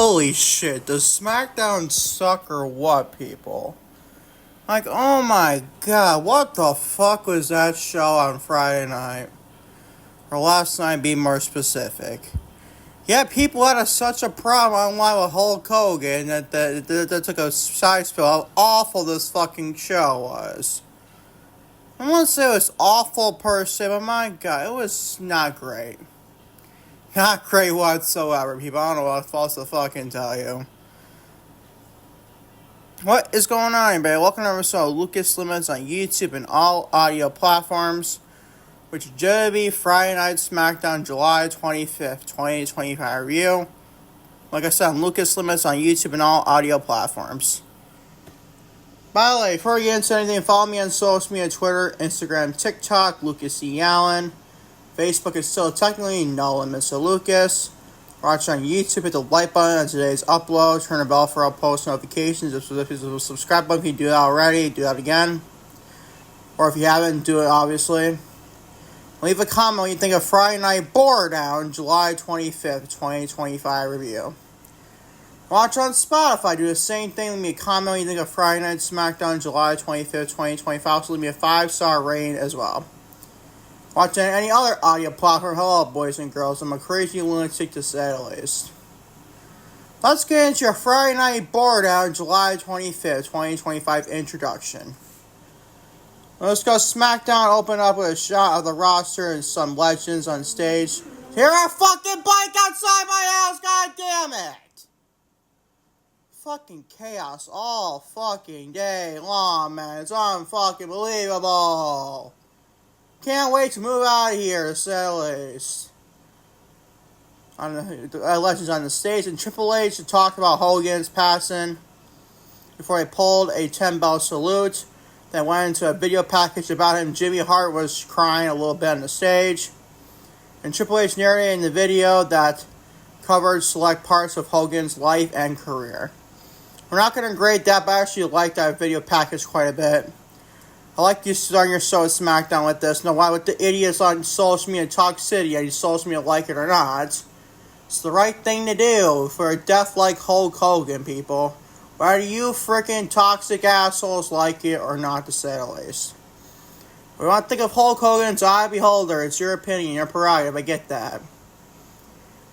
Holy shit, does SmackDown suck or what, people? Like, oh my god, what the fuck was that show on Friday night? Or last night, be more specific. Yeah, people had such a problem online with Hulk Hogan that took a side spill how awful this fucking show was. I won't say it was awful per se, but my god, it was not great. Not great whatsoever, people. I don't know what I'm supposed to fucking tell you. What is going on, everybody? Welcome to episode of Lucas Limits on YouTube and all audio platforms, which is WWE Friday Night Smackdown July 25th, 2025 review. Like I said, I'm Lucas Limits on YouTube and all audio platforms. By the way, before we get into anything, follow me on social media, Twitter, Instagram, TikTok, Lucas E. Allen. Facebook is still technically No Limits to Lucas. Watch on YouTube, hit the like button on today's upload. Turn the bell for all post notifications. If there's a subscribe button, if you do that already, do that again. Or if you haven't, do it obviously. Leave a comment when you think of Friday Night Down, July 25th, 2025 review. Watch on Spotify, do the same thing. Leave me a comment when you think of Friday Night Smackdown, July 25th, 2025. Also leave me a 5-star rating as well. Watch on any other audio platform. Hello, boys and girls. I'm a crazy lunatic to say the least. Let's get into your Friday Night Down, July 25th, 2025 introduction. Let's go SmackDown. Open up with a shot of the roster and some legends on stage. Hear a fucking bike outside my house, god damn it! Fucking chaos all fucking day long, man. It's unfucking believable. Can't wait to move out of here, to say the least. Legends on the stage, and Triple H to talk about Hogan's passing before he pulled a 10-bell salute. Then went into a video package about him. Jimmy Hart was crying a little bit on the stage. And Triple H narrated in the video that covered select parts of Hogan's life and career. We're not going to grade that, but I actually like that video package quite a bit. I like you starting your show at SmackDown with this. No, why with the idiots on social media Talk City, and you social media like it or not. It's the right thing to do for a death like Hulk Hogan, people. Whether you freaking toxic assholes like it or not, to say the least. We want to think of Hulk Hogan's eye beholder. It's your opinion, your prerogative. I get that.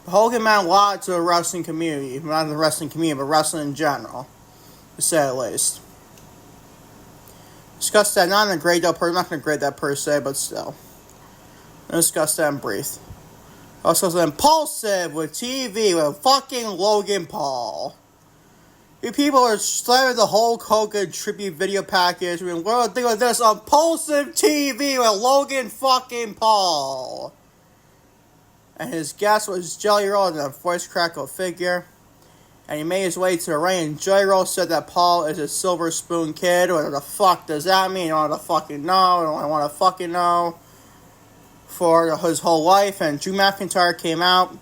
But Hogan meant a lot to the wrestling community. Not the wrestling community, but wrestling in general, to say the least. Discuss that, not in a grade though, I'm not going to grade that per se, but still. Let's discuss that in brief. Also, Impulsive with TV with fucking Logan Paul. You people are slamming the Hulk Hogan tribute video package. I mean, what do I think of this? Impulsive TV with Logan fucking Paul. And his guest was JellyRoll, the voice crackle figure. And he made his way to the ring, and JellyRoll said that Paul is a silver spoon kid. What the fuck does that mean? I don't want to fucking know. I don't want to fucking know. For his whole life, and Drew McIntyre came out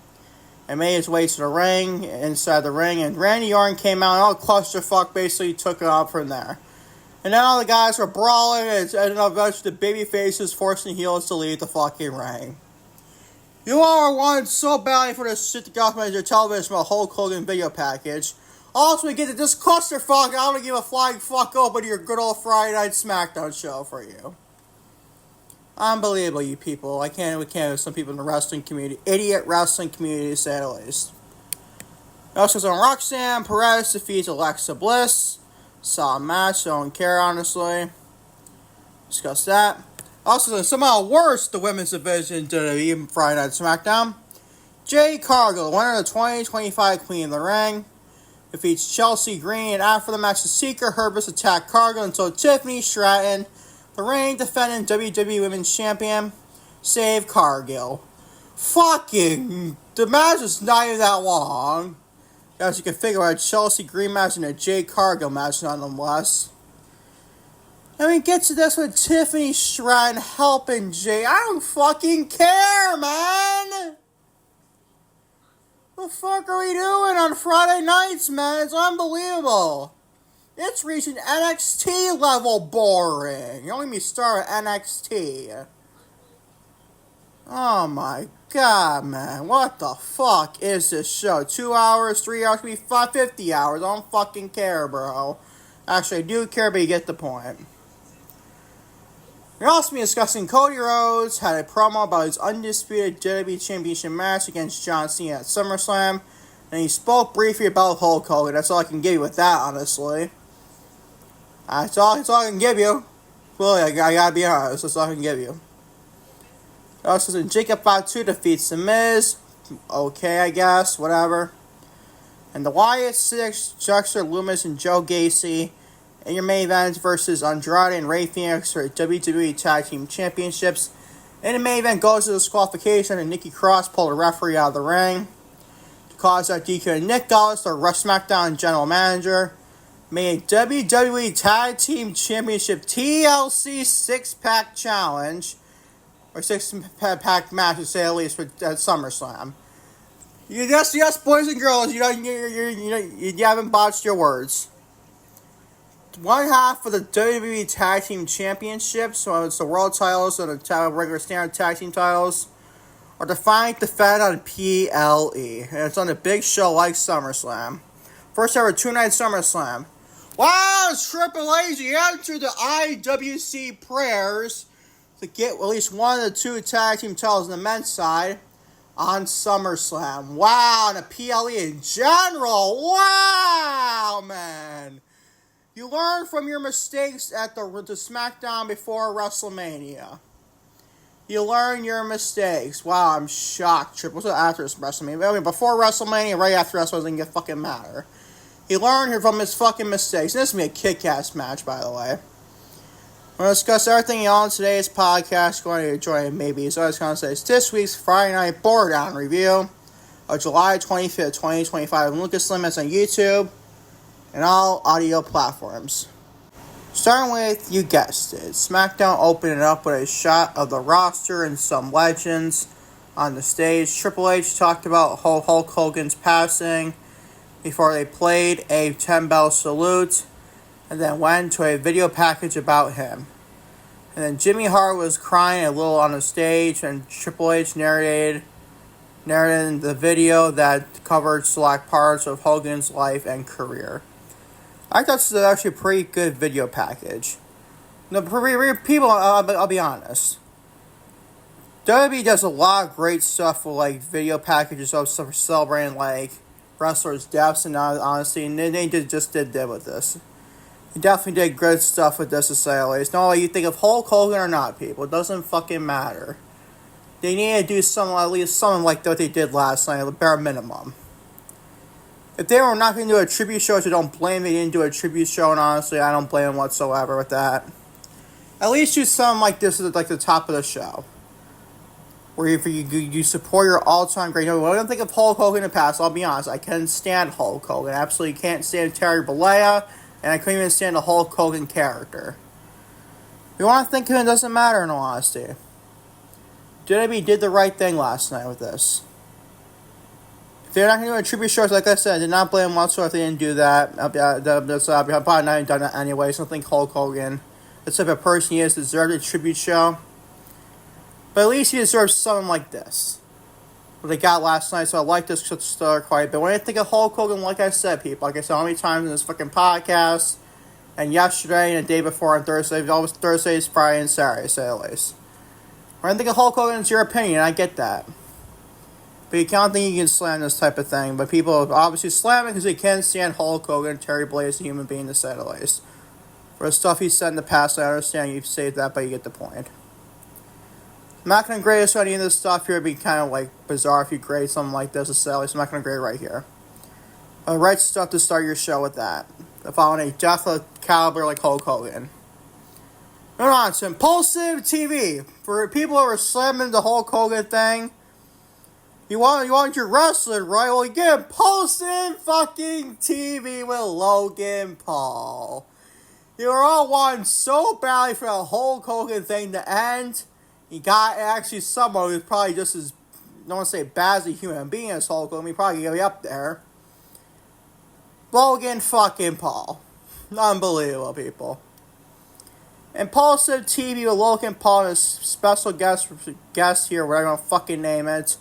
and made his way to the ring, inside the ring, and Randy Orton came out, and all clusterfuck basically took it up from there. And then all the guys were brawling, and eventually the babyfaces forcing the heels to leave the fucking ring. You all wanted so badly for this shit to go off your television about Hulk Hogan video package. Also, we get to this clusterfuck. I want to give a flying fuck open to your good old Friday Night Smackdown show for you. Unbelievable, you people. We can't with some people in the wrestling community. Idiot wrestling community, to say the least. Also, on Roxanne, Perez defeats Alexa Bliss. Saw a match, don't care, honestly. Discuss that. Also, somehow worse, the women's division WWE Friday Night Smackdown. Jade Cargill, winner of the 2025 Queen of the Ring, defeats Chelsea Green, and after the match, the Secret Hervice attacked Cargill until Tiffany Stratton, the reigning defending WWE Women's Champion, saved Cargill. Fucking, the match was not even that long. As you can figure out, a Chelsea Green match and a Jade Cargill match, nonetheless. And we get to this with Tiffany Stratton helping Jay. I don't fucking care, man! What the fuck are we doing on Friday nights, man? It's unbelievable. It's reaching NXT level boring. You only me start at NXT. Oh my god, man. What the fuck is this show? 2 hours, 3 hours, could be 50 hours. I don't fucking care, bro. Actually, I do care, but you get the point. We're also discussing Cody Rhodes had a promo about his undisputed WWE Championship match against John Cena at SummerSlam, and he spoke briefly about Hulk Hogan. That's all I can give you with that, honestly. That's all I can give you. Really, I gotta be honest. That's all I can give you. Also, said Jacob Fatu defeats The Miz. Okay, I guess. Whatever. And the Wyatt Six, Dexter Lumis, and Joe Gacy in your main event versus Andrade and Rey Fenix for WWE Tag Team Championships. And the main event goes to disqualification, and Nikki Cross pulled a referee out of the ring to cause that DQ. And Nick Gauss, the SmackDown General Manager, made a WWE Tag Team Championship TLC 6-pack challenge, or 6-pack match to say at least, at SummerSlam. Yes, boys and girls, you haven't botched your words. One half of the WWE Tag Team Championships, so it's the World titles and the regular standard Tag Team titles, are defined defended on PLE, and it's on a big show like SummerSlam. First ever 2-night SummerSlam. Wow, Triple H, he entered the IWC prayers to get at least one of the 2 Tag Team titles on the men's side on SummerSlam. Wow, and a PLE in general. Wow, man. You learn from your mistakes at the SmackDown before WrestleMania. You learn your mistakes. Wow, I'm shocked. What's after WrestleMania? I mean, before WrestleMania, right after WrestleMania, doesn't get fucking matter. He learned from his fucking mistakes. And this is going to be a kick-ass match, by the way. We're going to discuss everything on today's podcast. Going to enjoy it, maybe. So I was going to say, it's this week's Friday Night Board-Down review of July 25th, 2025. And Lucas Limits on YouTube and all audio platforms. Starting with, you guessed it, SmackDown opening up with a shot of the roster and some legends on the stage. Triple H talked about Hulk Hogan's passing before they played a 10-bell salute and then went to a video package about him. And then Jimmy Hart was crying a little on the stage, and Triple H narrated the video that covered select parts of Hogan's life and career. I thought this was actually a pretty good video package. People, I'll be honest. WWE does a lot of great stuff with like video packages of stuff celebrating like wrestlers' deaths and honesty, and they just did that with this. They definitely did good stuff with this to say at least. No, you think of Hulk Hogan or not, people, it doesn't fucking matter. They need to do something, at least something like what they did last night, at the bare minimum. If they were not going to do a tribute show, which I don't blame them, they didn't do a tribute show, and honestly, I don't blame them whatsoever with that. At least do something like this at like the top of the show, where if you support your all-time great. I don't think of Hulk Hogan in the past. I'll be honest, I couldn't stand Hulk Hogan. I absolutely can't stand Terry Bollea, and I couldn't even stand the Hulk Hogan character. If you want to think of it, it doesn't matter in all honesty. WWE did the right thing last night with this. They're not going to do a tribute show, like I said. I did not blame them whatsoever if they didn't do that. I'll probably not even done that anyway, so I don't think Hulk Hogan, the type of person he is, deserved a tribute show. But at least he deserves something like this. What they got last night, so I like this star quite a bit. When I think of Hulk Hogan, like I said, people, like I said how many times in this fucking podcast, and yesterday and the day before on Thursday, always Thursdays, Friday, and Saturday, say at least. When I think of Hulk Hogan, it's your opinion, I get that. But you can't think you can slam this type of thing. But people obviously slam it because they can't stand Hulk Hogan, Terry Bollea as a human being to say the least. For the stuff he said in the past, I understand you've saved that, but you get the point. I'm not going to grade this or any of this stuff here. It'd be kind of like bizarre if you grade something like this to say the least. I'm not going to grade right here. But right stuff to start your show with that. Following a death of caliber like Hulk Hogan. Moving on to Impulsive TV. For people who are slamming the Hulk Hogan thing, You want your wrestling, right? Well, you get Impulsive fucking TV with Logan Paul. You were all wanting so badly for the Hulk Hogan thing to end. You got actually someone who's probably just as, I don't want to say bad as a human being as Hulk Hogan. He probably going to be up there. Logan fucking Paul. Unbelievable, people. Impulsive TV with Logan Paul and his special guest here, whatever I fucking name it,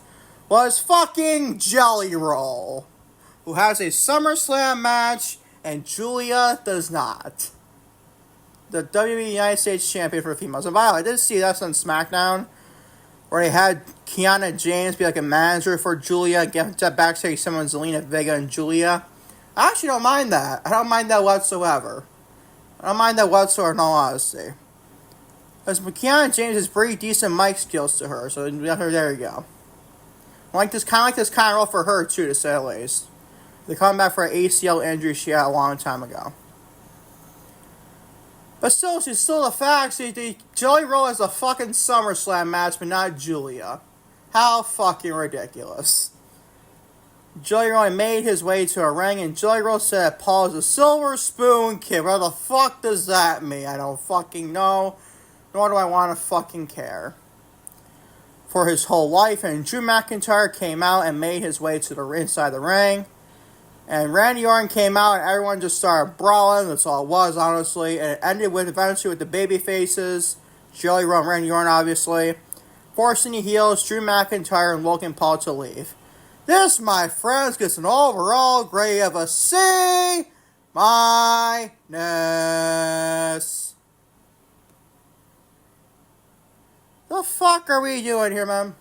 was fucking JellyRoll, who has a SummerSlam match and Julia does not. The WWE United States Champion for females. And by the way, I did see that on SmackDown, where they had Kiana James be like a manager for Julia, get that backstage someone Zelina Vega and Julia. I actually don't mind that. I don't mind that whatsoever. I don't mind that whatsoever, in all honesty. Because Kiana James has pretty decent mic skills to her, so there you go. I like this kind of role for her too, to say the least. They're coming back for an ACL injury she had a long time ago. But still, she's still the fact. The JellyRoll has a fucking SummerSlam match, but not Julia. How fucking ridiculous. JellyRoll made his way to a ring, and JellyRoll said that Paul is a silver spoon kid. What the fuck does that mean? I don't fucking know. Nor do I want to fucking care. For his whole life, and Drew McIntyre came out and made his way to the inside the ring. And Randy Orton came out, and everyone just started brawling. That's all it was, honestly. And it ended with eventually with the babyfaces, JellyRoll and Randy Orton, obviously, forcing the heels, Drew McIntyre and Logan Paul to leave. This, my friends, gets an overall grade of a C-. The fuck are we doing here, man?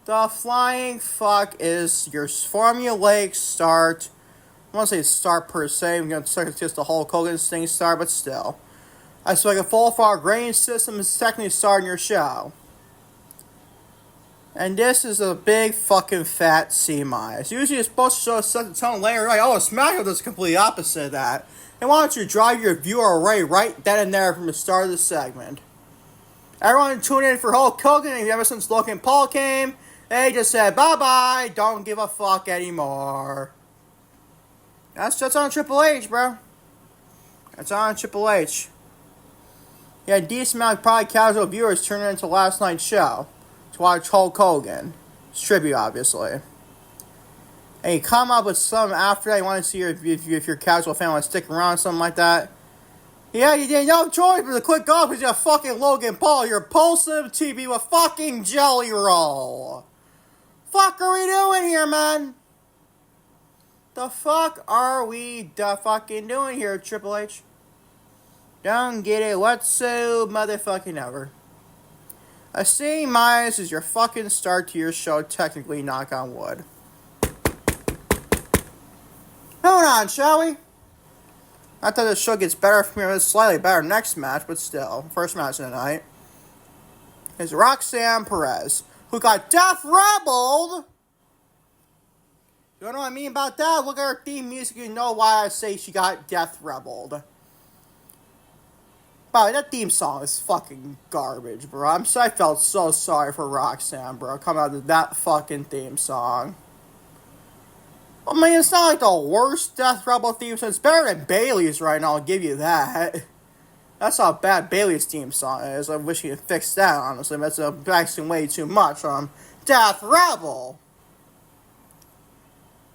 The flying fuck is your formulaic start. I won't say start per se. I'm going to start just the Hulk Hogan thing start, but still. I feel like a full far grading system is technically starting your show. And this is a big fucking fat C-. Usually it's supposed to show a set the tone later. Like, oh, SmackDown does the complete opposite of that. And why don't you drive your viewer away right then and there from the start of the segment? Everyone tuned in for Hulk Hogan, and ever since Logan Paul came, they just said, bye-bye, don't give a fuck anymore. That's on Triple H, bro. That's on Triple H. You had a decent amount of probably casual viewers turning into last night's show to watch Hulk Hogan. It's tribute, obviously. And you come up with some after that, you want to see if your casual fan wants to stick around, something like that. Yeah, you did no choice but to click off because you're fucking Logan Paul. You're Impulsive TV with fucking JellyRoll. Fuck are we doing here, man? The fuck are we fucking doing here, Triple H? Don't get it whatsoever motherfucking ever. A C- is your fucking start to your show, technically, knock on wood. Hold on, shall we? I thought the show gets better from here, slightly better next match, but still. First match of the night is Roxanne Perez, who got death rebelled. You know what I mean about that? Look at her theme music, you know why I say she got death rebelled. Wow, that theme song is fucking garbage, bro. I felt so sorry for Roxanne, bro, coming out with that fucking theme song. I mean, it's not like the worst Death Rebel theme song. It's better than Bayley's right now, I'll give you that. That's how bad Bayley's theme song is. I wish you could fix that, honestly. That's asking way too much on Death Rebel.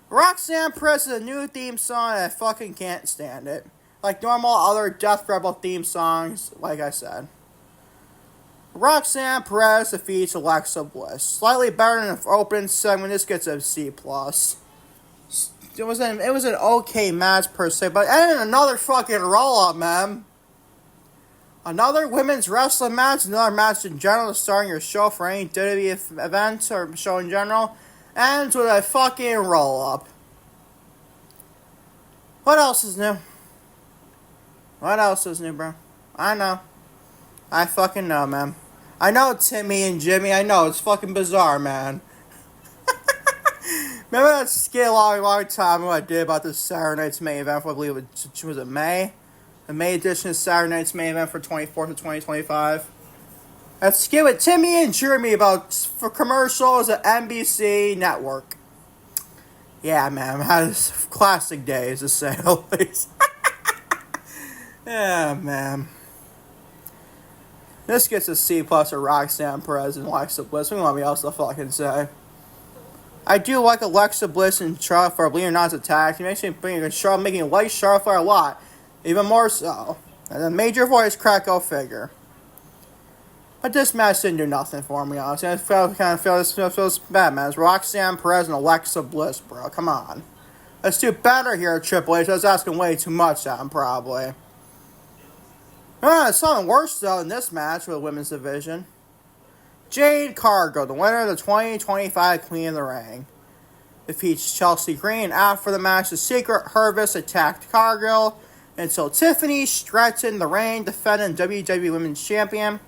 Roxanne Perez is a new theme song, and I fucking can't stand it. Like normal other Death Rebel theme songs, like I said. Roxanne Perez defeats Alexa Bliss. Slightly better than the opening segment. This gets a C+. It was an okay match per se, but and another fucking roll-up, man. Another women's wrestling match, another match in general starting your show for any WWE event or show in general, ends with a fucking roll-up. What else is new? What else is new, bro? I know. I fucking know, man. I know Timmy and Jimmy, I know, it's fucking bizarre, man. Remember that skit a long time ago I did about this Saturday Night's main event? I believe it was May? The May edition of Saturday Night's main event for 24th of 2025. That skit with Timmy and Jeremy about for commercials at NBC Network. Yeah, man, I had classic days to say the least. Yeah, man. This gets a C+ for Roxanne Perez and Alexa Bliss. What do you want me else to fucking say? I do like Alexa Bliss and Charlotte Flair, believe it or not, attack. It makes me think of Charlotte making light Charlotte Flair a lot. Even more so. And a major voice crack, go figure. But this match didn't do nothing for me, honestly. I kind of feels bad, man. It's Roxanne, Perez, and Alexa Bliss, bro. Come on. Let's do better here at Triple H. I was asking way too much of them, probably. It's something worse, though, in this match for the women's division. Jade Cargill, the winner of the 2025 Queen of the Ring, defeats Chelsea Green. After the match, the Secret Hervice attacked Cargill until Tiffany Stratton, the reigning defending WWE Women's Champion,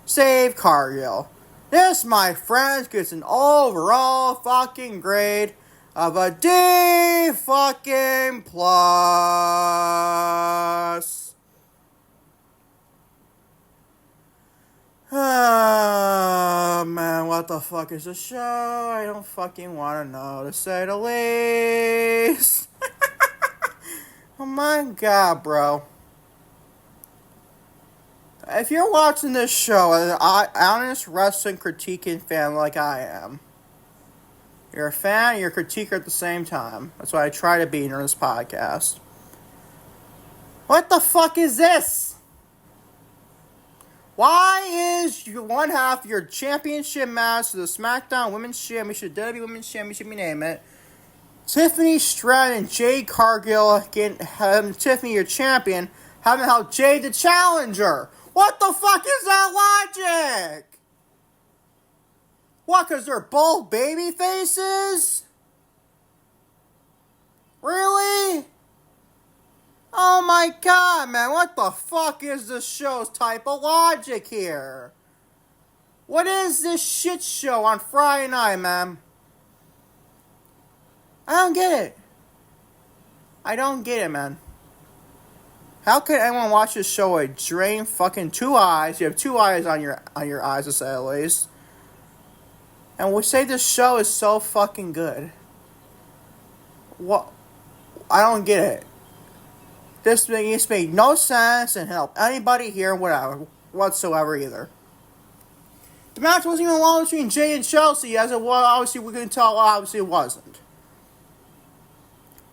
saved Cargill. This, my friends, gets an overall fucking grade of a D fucking plus. Oh, man, what the fuck is the show? I don't fucking want to know, to say the least. Oh my god, bro. If you're watching this show, an honest wrestling critiquing fan like I am, you're a fan and you're a critiquer at the same time. That's what I try to be during this podcast. What the fuck is this? Why is one half of your championship match, the SmackDown Women's Championship, WWE Women's Championship, you name it, Tiffany Stratton and Jade Cargill, having Tiffany your champion, having held Jade the challenger? What the fuck is that logic? What, because they're both baby faces? Really? Oh my god, man, what the fuck is this show's type of logic here? What is this shit show on Friday night, man? I don't get it. I don't get it, man. How could anyone watch this show with drained fucking two eyes? You have two eyes on your eyes, to say at least. And we say this show is so fucking good. What? I don't get it. This makes no sense and help anybody here, whatsoever either. The match wasn't even long between Jay and Chelsea, as it was. Obviously, we can tell. Obviously, it wasn't.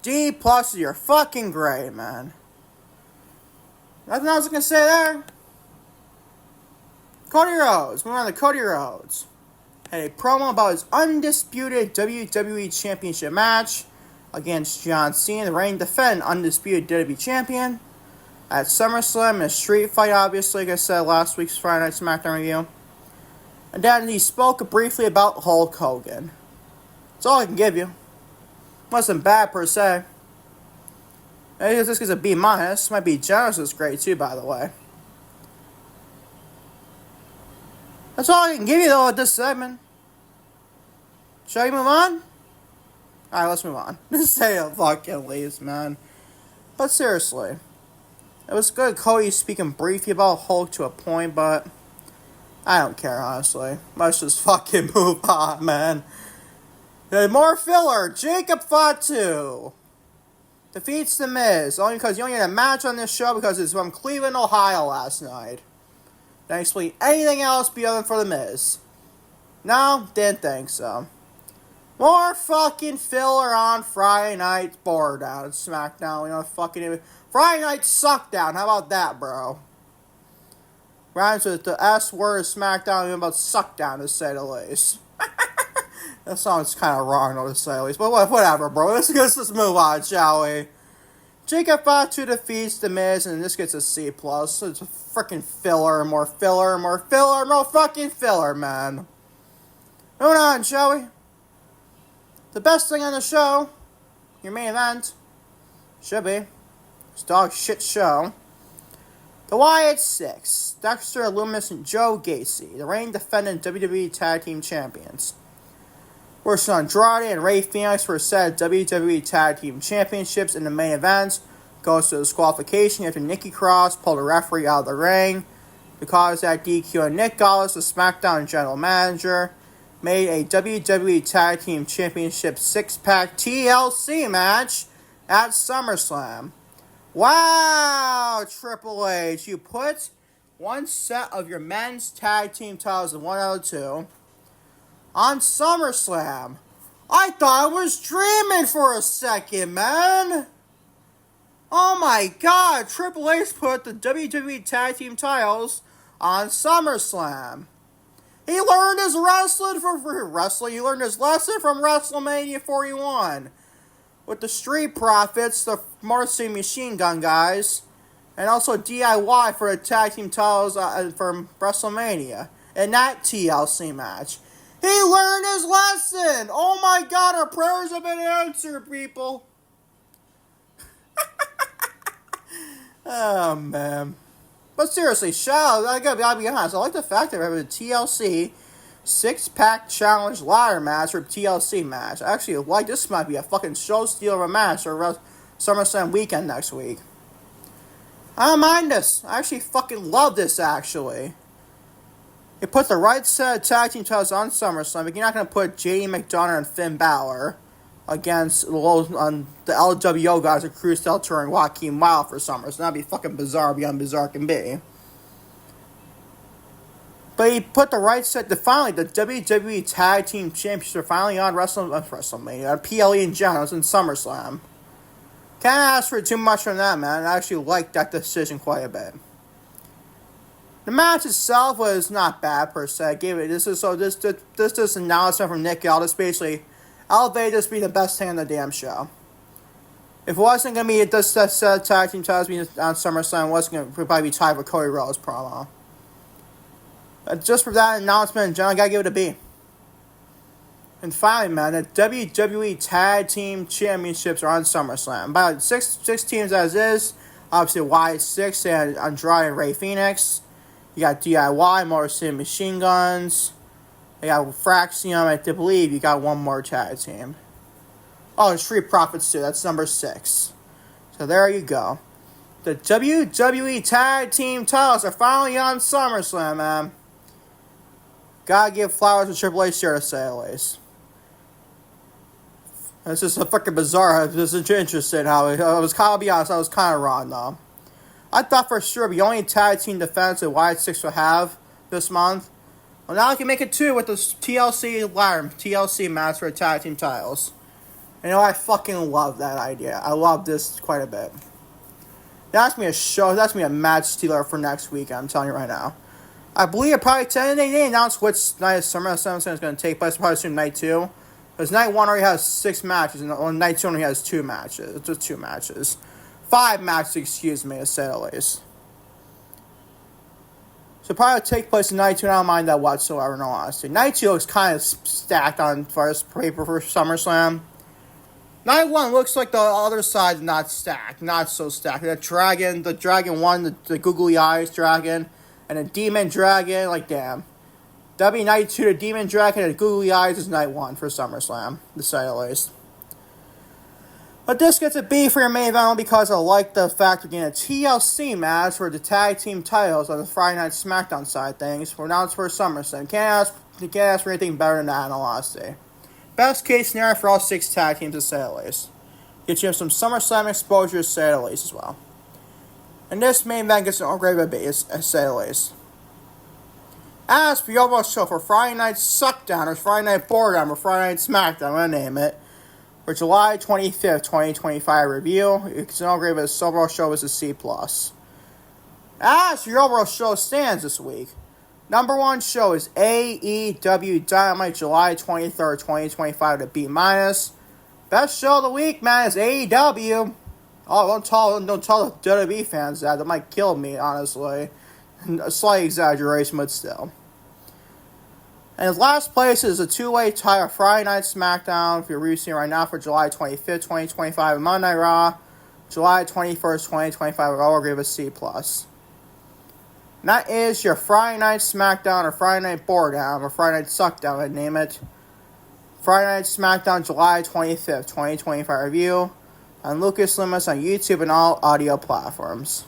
D plus, you're fucking great, man. Nothing else I can say there. Cody Rhodes. Moving on to Cody Rhodes. Had a promo about his undisputed WWE Championship match against John Cena, the reigning defending undisputed WWE Champion, at SummerSlam in a street fight, obviously, like I said last week's Friday Night Smackdown review. And then he spoke briefly about Hulk Hogan. That's all I can give you. Wasn't bad per se. I guess this gets a B-. Might be generous as grade too, by the way. That's all I can give you, though, at this segment. Shall we move on? Alright, let's move on. Say it fucking least, man. But seriously, it was good Cody speaking briefly about Hulk to a point, but I don't care, honestly. Let's just fucking move on, man. More filler. Jacob Fatu defeats The Miz. Only because you only had a match on this show because it's from Cleveland, Ohio last night. Didn't explain anything else beyond for The Miz. No, didn't think so. More fucking filler on Friday Night Down and SmackDown. Fucking Friday Night Suckdown. How about that, bro? Rhymes with the S word of SmackDown, even about Suckdown, to say the least. That sounds kind of wrong, though, to say the least. But whatever, bro. Let's move on, shall we? Jacob Fatu defeats The Miz, and this gets a C+. It's a freaking filler, more fucking filler, man. Moving on, shall we? The best thing on the show, your main event, should be, this dog shit show. The Wyatt Six, Dexter Lumis and Joe Gacy, the reigning defending WWE Tag Team Champions, versus Andrade and Rey Fenix for said WWE Tag Team Championships in the main event. Goes to disqualification after Nikki Cross pulled a referee out of the ring because that DQ and Nick Gallus, the SmackDown General Manager, made a WWE Tag Team Championship 6-pack TLC match at SummerSlam. Wow, Triple H, you put one set of your men's tag team titles in one out of two on SummerSlam. I thought I was dreaming for a second, man. Oh my god, Triple H put the WWE Tag Team titles on SummerSlam. He learned his He learned his lesson from WrestleMania 41 with the Street Profits, the Marcy Machine Gun guys, and also DIY for the tag team titles from WrestleMania in that TLC match. He learned his lesson. Oh my god, our prayers have been answered, people. Oh man. But seriously, I gotta be honest, I like the fact that we have a TLC 6-pack challenge ladder match or TLC match. I actually like this might be a fucking show stealer of a match or SummerSlam weekend next week. I don't mind this. I actually fucking love this actually. You put the right set of tag team titles on SummerSlam, but you're not gonna put JD McDonough and Finn Balor against the LWO guys of Cruz Del Toro and Joaquin Wilde for SummerSlam. That'd be fucking bizarre beyond bizarre can be. But he put the right set to finally, the WWE Tag Team Championships are finally on WrestleMania, PLE in general, it's in SummerSlam. Can't ask for too much from that, man. I actually liked that decision quite a bit. The match itself was not bad per se. This announcement from Nick Aldis basically elevated this to be the best thing on the damn show. If it wasn't going to be this set of tag team titles being on SummerSlam, it wasn't going to probably be tied with Cody Rhodes promo. Just for that announcement, John, I gotta give it a B. And finally, man, the WWE Tag Team Championships are on SummerSlam. About six teams as is. Obviously, Y6 and Andrade and Rey Fenix. You got DIY, Motor City Machine Guns. You got Fraxium, I believe you got one more tag team. Oh, the Street Profits too. That's number 6. So there you go. The WWE Tag Team titles are finally on SummerSlam, man. Gotta give flowers to Triple H here to say at least. It's just a fucking bizarre. This is interesting how I was kind of be honest. I was kind of wrong though. I thought for sure the only tag team defense that Y6 would have this month. Well, now I can make it 2 with the TLC match for the tag team titles. You know, I fucking love that idea. I love this quite a bit. That's me a show. That's me a match stealer for next week. I'm telling you right now. I believe it probably they announced which night of SummerSlam is going to take place. Probably soon night 2. Because night 1 already has 6 matches, and night 2 only has 2 matches. Just 2 matches. 5 matches, excuse me, to say the least. So probably take place in night 2, and I don't mind that whatsoever, no honesty. Night 2 looks kind of stacked on first paper for SummerSlam. Night 1 looks like the other side not stacked, not so stacked. The Dragon 1, the googly eyes dragon, and a Demon Dragon, like damn. W Night 2, the Demon Dragon, and the googly eyes is night 1 for SummerSlam, to say the least. But this gets a B for your main event because I like the fact we're getting a TLC match for the tag team titles on the Friday Night Smackdown side of things. We're announced for SummerSlam. Can't ask for anything better than that, in all honesty. Best case scenario for all 6 tag teams, to say the least. Get you some SummerSlam exposure, to say the least, as well. And this main event gets an upgrade by B, to say the least. As for your overall show for Friday Night Suckdown, or Friday Night Boredom, or Friday Night Smackdown, I'm going to name it, for July 25th, 2025 review, it's an upgrade by the overall show is a C+. As for your overall show stands this week, number 1 show is AEW Dynamite, July 23rd, 2025 to B-. Best show of the week, man, is AEW. Oh, don't tell the WWE fans that. That might kill me, honestly. A slight exaggeration, but still. And last place is a 2-way tie of Friday Night Smackdown, if you're releasing right now, for July 25th, 2025, and Monday Night Raw, July 21st, 2025, with all agree with C+. And that is your Friday Night Smackdown, or Friday Night Boredown, or Friday Night Suckdown, I'd name it. Friday Night Smackdown, July 25th, 2025 review on Lucas Limits on YouTube and all audio platforms.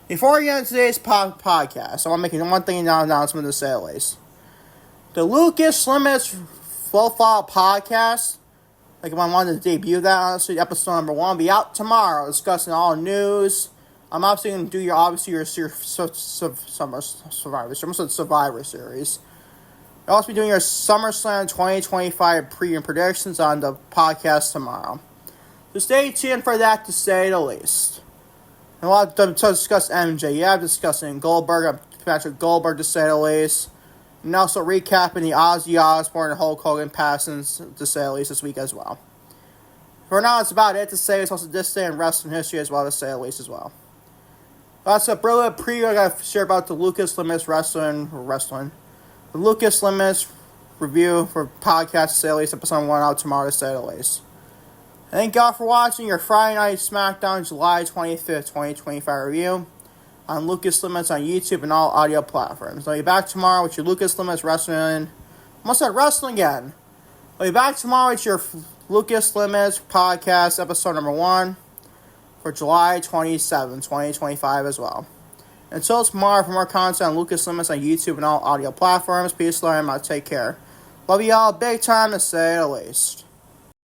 Before we get into today's podcast, I want to make one thing announcement to say at least. The Lucas Limits Full File Podcast, like if I wanted to debut that, honestly, episode number 1 will be out tomorrow, discussing all news. I'm obviously going to do your Survivor Series. I'll also be doing your SummerSlam 2025 preview and predictions on the podcast tomorrow. So stay tuned for that, to say the least. And we'll have to discuss MJ. Yeah, I'm discussing Goldberg, Patrick Goldberg, to say the least. And also recapping the Ozzy Osbourne and Hulk Hogan passings, to say the least, this week as well. For now, that's about it to say. It's also this day in wrestling history as well, to say the least as well. That's a brilliant preview I got to share about the Lucas Limits wrestling. The Lucas Limits review for podcast, to say the least, episode 1 out tomorrow, to say the least. Thank y'all for watching your Friday Night Smackdown July 25th, 2025 review on Lucas Limits on YouTube and all audio platforms. I'll be back tomorrow with your Lucas Limits wrestling. Almost said wrestling again. I'll be back tomorrow with your Lucas Limits podcast episode number 1 for July 27th, 2025 as well. Until tomorrow, for more content on Lucas Limits on YouTube and all audio platforms, peace, love, and take care. Love y'all big time, to say the least.